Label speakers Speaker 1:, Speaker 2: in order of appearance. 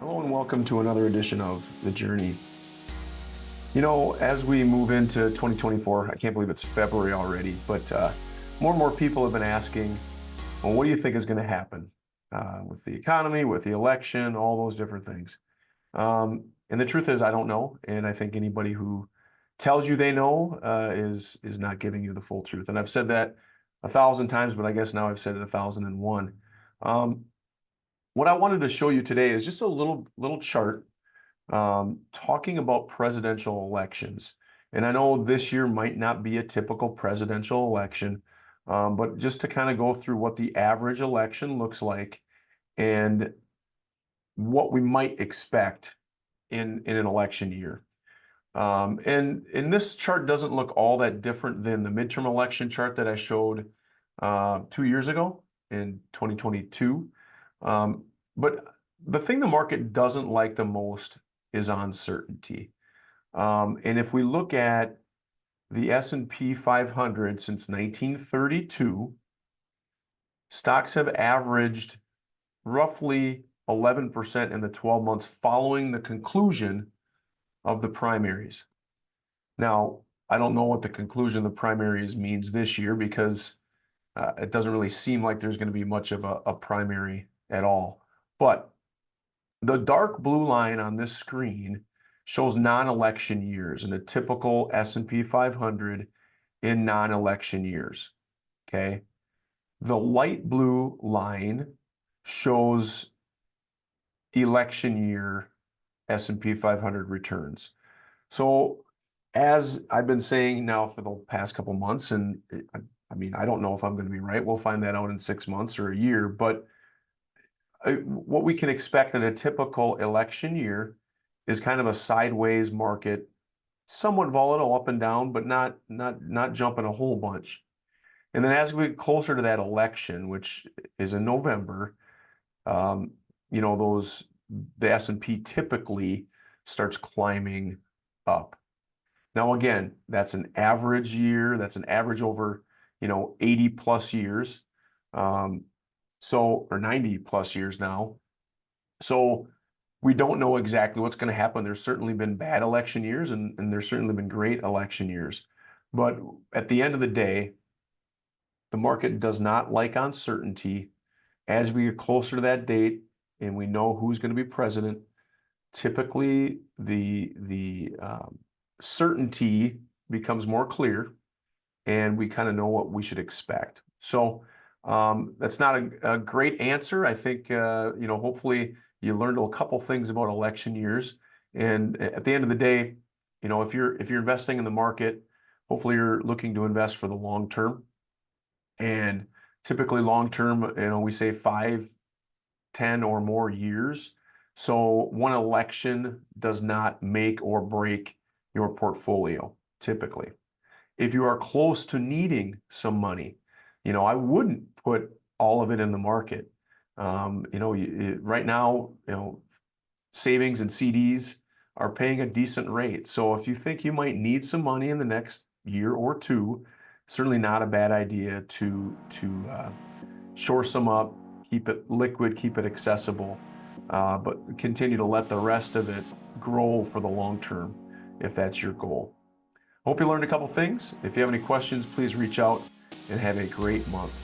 Speaker 1: Hello and welcome to another edition of The Journey. You know, as we move into 2024, I can't believe it's February already, but more and more people have been asking, well, what do you think is going to happen with the economy, with the election, all those different things? And the truth is, I don't know. And I think anybody who tells you they know is not giving you the full truth. And I've said that 1,000 times, but I guess now I've said it 1,001. Um, what I wanted to show you today is just a little chart talking about presidential elections. And I know this year might not be a typical presidential election, but just to kind of go through what the average election looks like and what we might expect in an election year. And this chart doesn't look all that different than the midterm election chart that I showed 2 years ago in 2022. But the thing the market doesn't like the most is uncertainty. And if we look at the S&P 500 since 1932, stocks have averaged roughly 11% in the 12 months following the conclusion of the primaries. Now, I don't know what the conclusion of the primaries means this year because it doesn't really seem like there's going to be much of a primary at all. But the dark blue line on this screen shows non-election years in a typical S&P 500 in non-election years, okay? The light blue line shows election year S&P 500 returns. So as I've been saying now for the past couple months, and I mean, I don't know if I'm going to be right. We'll find that out in 6 months or a year, but what we can expect in a typical election year is kind of a sideways market, somewhat volatile up and down, but not jumping a whole bunch. And then as we get closer to that election, which is in November, you know, the S&P typically starts climbing up. Now, again, that's an average year. That's an average over, 80 plus years. Or 90 plus years now. So we don't know exactly what's going to happen. There's certainly been bad election years and there's certainly been great election years. But at the end of the day, the market does not like uncertainty. As we get closer to that date and we know who's going to be president, typically the certainty becomes more clear and we kind of know what we should expect. So that's not a great answer. I think, hopefully you learned a couple things about election years. And at the end of the day, if you're investing in the market, hopefully you're looking to invest for the long term. And typically long term, we say 5, 10 or more years. So one election does not make or break your portfolio, typically. If you are close to needing some money, I wouldn't put all of it in the market. Right now, savings and CDs are paying a decent rate. So if you think you might need some money in the next year or two, certainly not a bad idea to shore some up, keep it liquid, keep it accessible, but continue to let the rest of it grow for the long term if that's your goal. Hope you learned a couple things. If you have any questions, please reach out and have a great month.